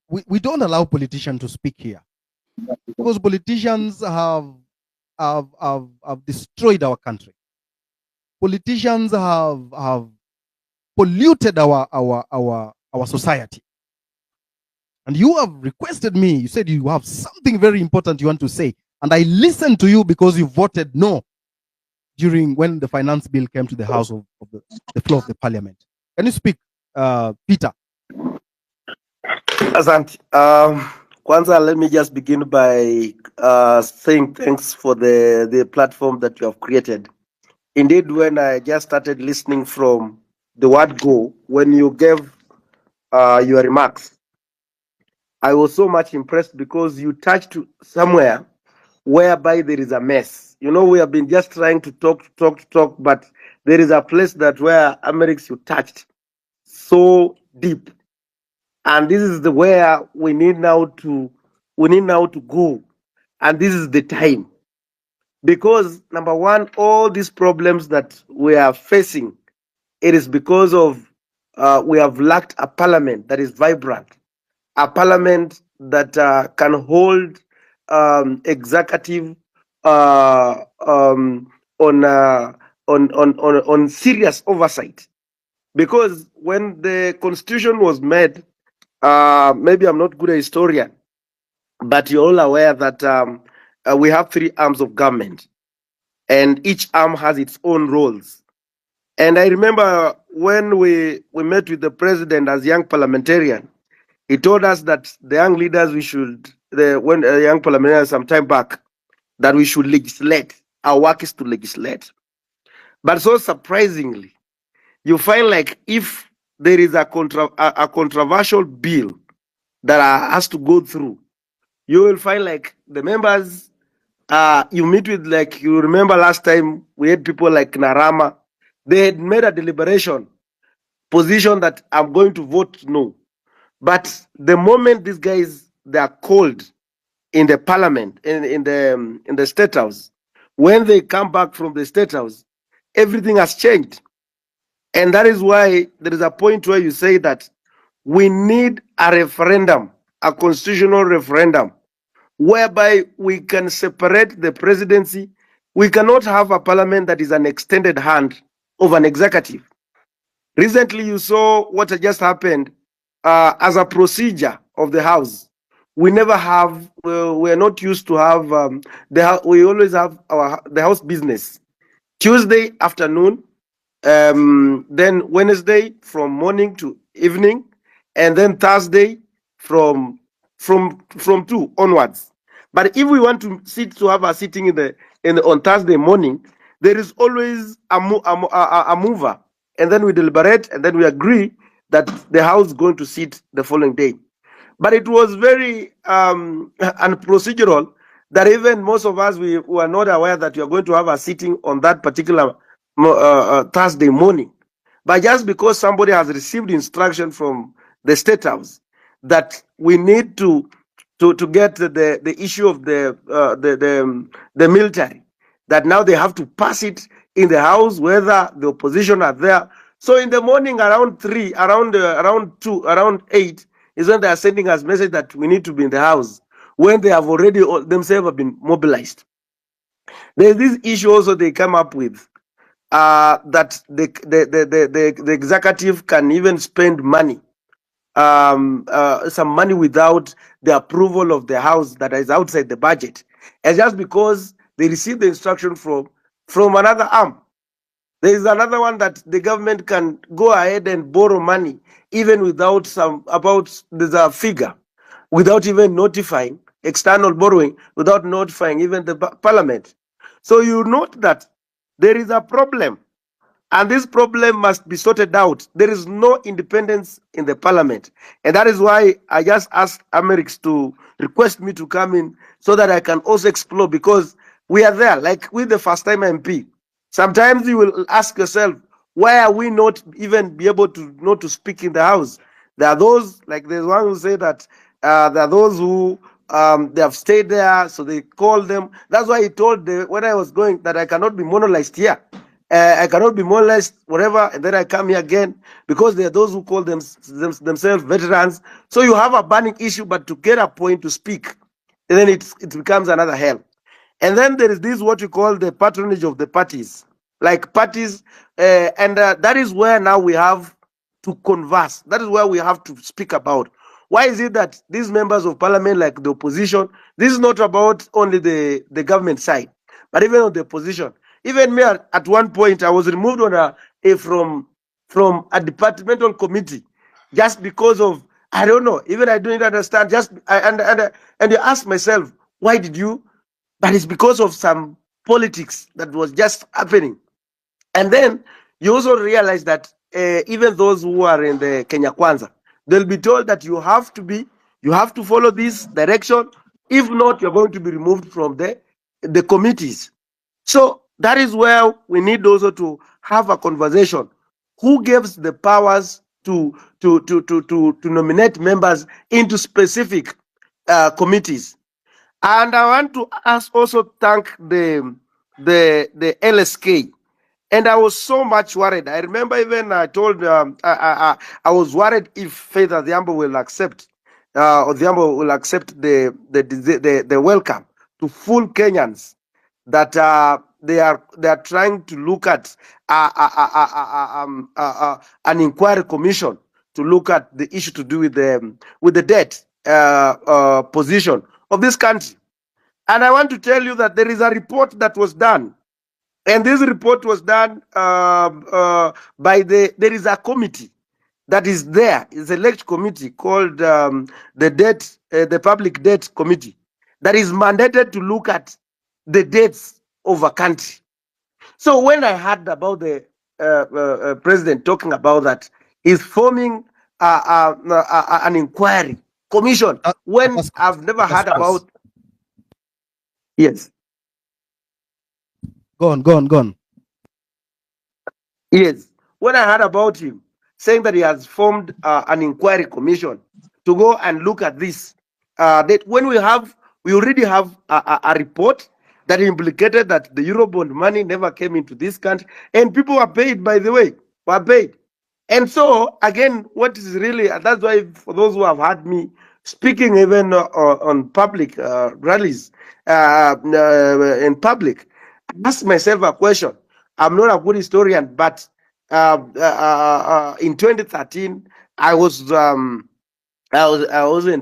we don't allow politicians to speak here because politicians have destroyed our country. Politicians have polluted our society. And you have requested me, you said you have something very important you want to say. And I listened to you because you voted no during when the finance bill came to the house of the floor of the parliament. Can you speak, Peter? Asante. Kwanza, let me just begin by saying thanks for the platform that you have created. Indeed, when I just started listening from the word go, when you gave your remarks, I was so much impressed because you touched somewhere whereby there is a mess. You know, we have been just trying to talk, but there is a place that where Amerix you touched so deep. And this is the where we need now to go. And this is the time. Because number one, all these problems that we are facing, it is because of we have lacked a parliament that is vibrant, a parliament that can hold executive on serious oversight. Because when the constitution was made, maybe I'm not good a historian, but you're all aware that we have 3 arms of government, and each arm has its own roles. And I remember when we met with the president as young parliamentarian, he told us that the young leaders when young parliamentarians some time back, that we should legislate. Our work is to legislate. But so surprisingly, you find like if there is a controversial bill that has to go through, you will find like the members you meet with, like you remember last time we had people like Narama, they had made a deliberation position that I'm going to vote no. But the moment these guys they are called in the parliament, in the state house, when they come back from the state house, everything has changed. And that is why there is a point where you say that we need a referendum, a constitutional referendum, whereby we can separate the presidency. We cannot have a parliament that is an extended hand of an executive. Recently, you saw what just happened as a procedure of the House. We never have, we are not used to have, we always have the House business. Tuesday afternoon, then Wednesday from morning to evening, and then Thursday from 2 onwards. But if we want to have a sitting on Thursday morning, there is always a mover, and then we deliberate, and then we agree that the House is going to sit the following day. But it was very unprocedural that even most of us we were not aware that we are going to have a sitting on that particular Thursday morning. But just because somebody has received instruction from the State House that we need to get the issue of the military, that now they have to pass it in the House whether the opposition are there. So in the morning around 3, around 2, around 8 is when they are sending us message that we need to be in the House when they have already themselves have been mobilized. There's this issue also they come up with. That the executive can even spend money, some money without the approval of the House that is outside the budget, and just because they receive the instruction from another arm. There is another one that the government can go ahead and borrow money even without there's a figure, without even notifying external borrowing, without notifying even the parliament. So you note that there is a problem, and this problem must be sorted out. There is no independence in the parliament, and that is why I just asked Amerix to request me to come in so that I can also explore, because we are there, like with the first time MP. Sometimes you will ask yourself, why are we not even be able to not to speak in the House? There are those, like there's one who say that there are those who they have stayed there, so they call them. That's why he told when I was going that I cannot be monopolized here. I cannot be molested, whatever, and then I come here again because there are those who call themselves veterans. So you have a burning issue, but to get a point to speak, and then it becomes another hell. And then there is this what you call the patronage of the parties, like parties, and that is where now we have to converse. That is where we have to speak about. Why is it that these members of parliament, like the opposition, this is not about only the government side, but even on the opposition. Even me, at one point, I was removed on from a departmental committee just because of, I don't know, even I don't understand. And you ask myself, why did you? But it's because of some politics that was just happening. And then you also realize that even those who are in the Kenya Kwanza, they'll be told that you have to follow this direction. If not, you're going to be removed from the committees. So that is where we need also to have a conversation. Who gives the powers to nominate members into specific committees? And I want to also thank the LSK. And I was so much worried. I remember even I told I was worried if Faith Adhiambo will accept Odhiambo will accept the welcome to full Kenyans that they are trying to look at an inquiry commission to look at the issue to do with the debt position of this country. And I want to tell you that there is a report that was done, and this report was done by there is a committee that is there. It's a select committee called the Public Debt Committee that is mandated to look at the debts of a country. So when I heard about the president talking about that, he's forming an inquiry commission when I've never heard about. Yes. Go on. Yes. When I heard about him saying that he has formed an inquiry commission to go and look at this, that when we already have a report that implicated that the Eurobond money never came into this country, and people were paid, by the way, were paid. And so, again, what is really, that's why for those who have heard me speaking even on public rallies in public, I ask myself a question. I'm not a good historian, but in 2013, I wasn't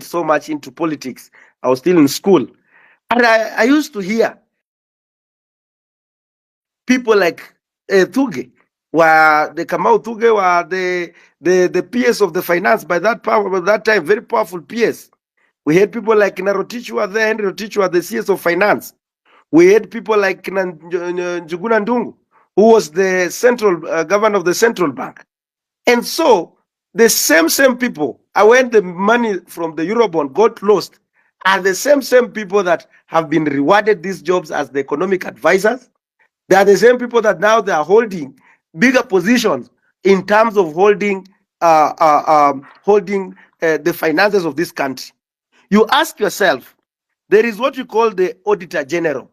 so much into politics. I was still in school, and I used to hear people like Thuge, were the Kamau Thuge were the PS of the finance by that time, very powerful PS. We had people like Narotich were there, Henry Rotich were the CS of finance. We had people like Njuguna Ndungu, who was the central governor of the central bank. And so the same people, when the money from the Eurobond got lost, are the same people that have been rewarded these jobs as the economic advisors. They are the same people that now they are holding bigger positions in terms of holding the finances of this country. You ask yourself, there is what you call the Auditor General,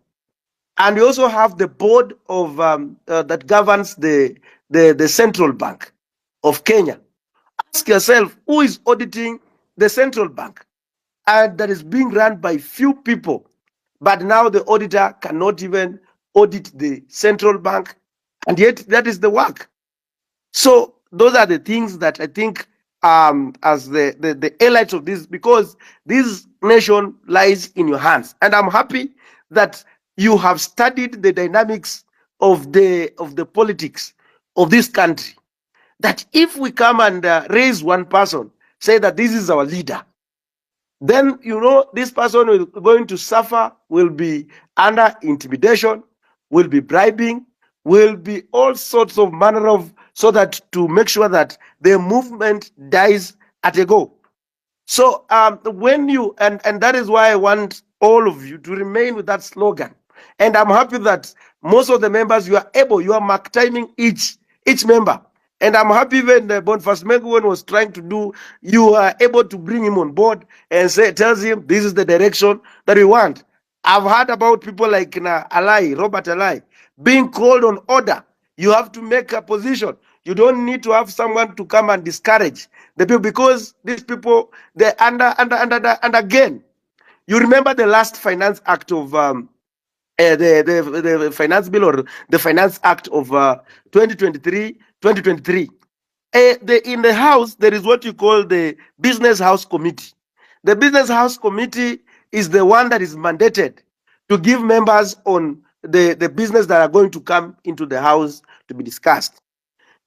and we also have the board of that governs the Central Bank of Kenya. Ask yourself, who is auditing the central bank? And that is being run by few people, but now the auditor cannot even audit the central bank, and yet that is the work. So those are the things that I think as the highlights of this, because this nation lies in your hands, and I'm happy that you have studied the dynamics of the politics of this country. That if we come and raise one person, say that this is our leader, then this person is going to suffer, will be under intimidation, will be bribing, will be all sorts of manner of, so that to make sure that the movement dies at a go. So when you, and that is why I want all of you to remain with that slogan. And I'm happy that most of the members, you are mark timing each member. And I'm happy even Boniface Menguwen was trying to do, you are able to bring him on board and tells him this is the direction that we want. I've heard about people like Robert Alai, being called on order. You have to make a position. You don't need to have someone to come and discourage the people, because these people, they're and again, you remember the last Finance Act of the Finance Bill, or the Finance Act of 2023. In the House, there is what you call the Business House Committee. The Business House Committee is the one that is mandated to give members on the business that are going to come into the House to be discussed.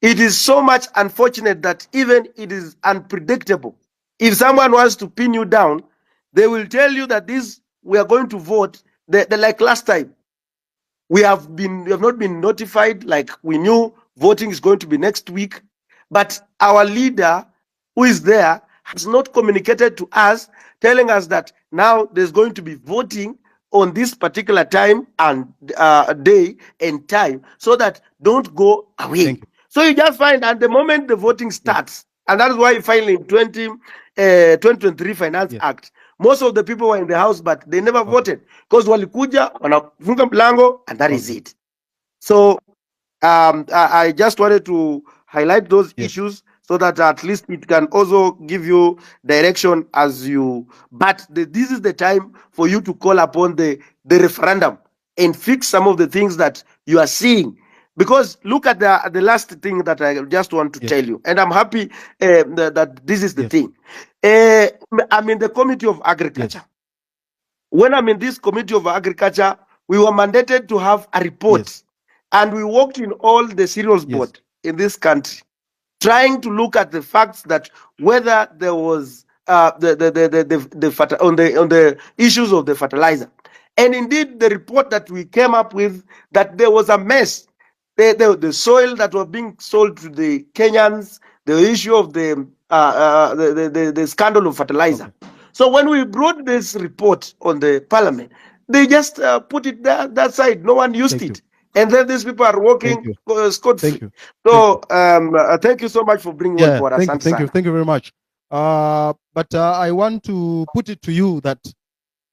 It is so much unfortunate that even it is unpredictable. If someone wants to pin you down, they will tell you that we are going to vote. Like last time, we have not been notified. Like, we knew voting is going to be next week, but our leader, who is there, has not communicated to us, telling us that now there's going to be voting on this particular time and day and time, so that don't go away. So you just find at the moment the voting starts, and that is why finally in 2023 Finance Act, most of the people were in the House, but they never voted, because walikuja wanafunga mlango, and that is it. So I just wanted to highlight those issues, so that at least it can also give you direction as you. But this is the time for you to call upon the referendum and fix some of the things that you are seeing. Because look at the last thing that I just want to tell you, and I'm happy that this is the thing. I'm in the Committee of Agriculture. When I'm in this Committee of Agriculture, we were mandated to have a report, and we worked in all the cereals board in this country, trying to look at the facts that whether there was on the issues of the fertilizer. And indeed, the report that we came up with, that there was a mess. The soil that was being sold to the Kenyans, the issue of the scandal of fertilizer. So when we brought this report on the Parliament, they just put it that side. No one used it. And then these people are working scot-free. So thank you so much for bringing on board. Thank you very much. But I want to put it to you that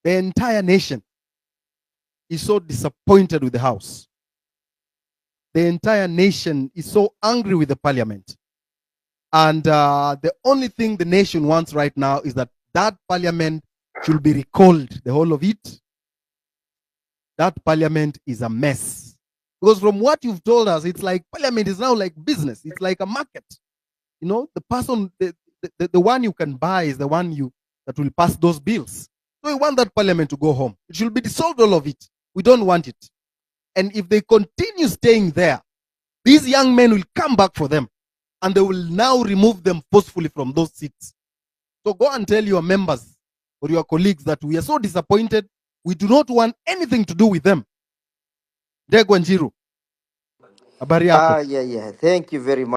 the entire nation is so disappointed with the House. The entire nation is so angry with the Parliament. And the only thing the nation wants right now is that Parliament should be recalled, the whole of it. That Parliament is a mess. Because from what you've told us, it's like Parliament is now like business. It's like a market. You know, the person, the one you can buy is the one that will pass those bills. So we want that Parliament to go home. It should be dissolved, all of it. We don't want it. And if they continue staying there, these young men will come back for them, and they will now remove them forcefully from those seats. So go and tell your members or your colleagues that we are so disappointed. We do not want anything to do with them. Degwanjiru. Habari yako? Thank you very much.